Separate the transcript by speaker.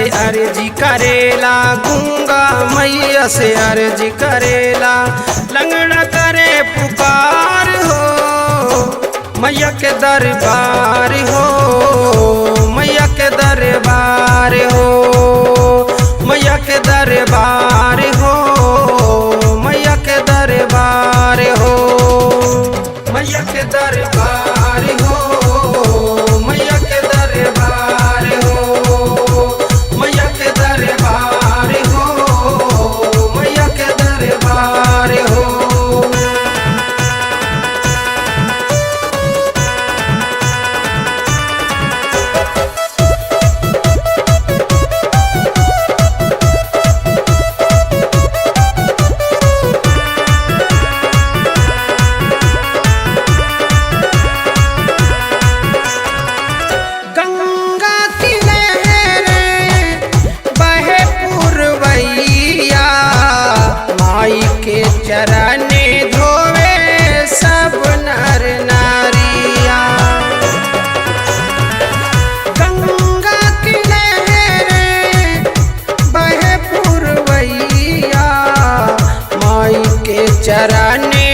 Speaker 1: से अर्जी करेला, गूंगा मैया से अर्जी करेला। लंगड़ा करे पुकार हो मैया के दरबार हो, मैया के दरबार हो, मैया के दरबार हो, मैया के दरबार हो, मैया के दरबार हो, मैया के दरबार हो, मैया के दरबार हो, मैया के दरबार हो। चरने धोवे सब नर नारिया, गंगा की लहरें बहे पुरवैया, माई के चरने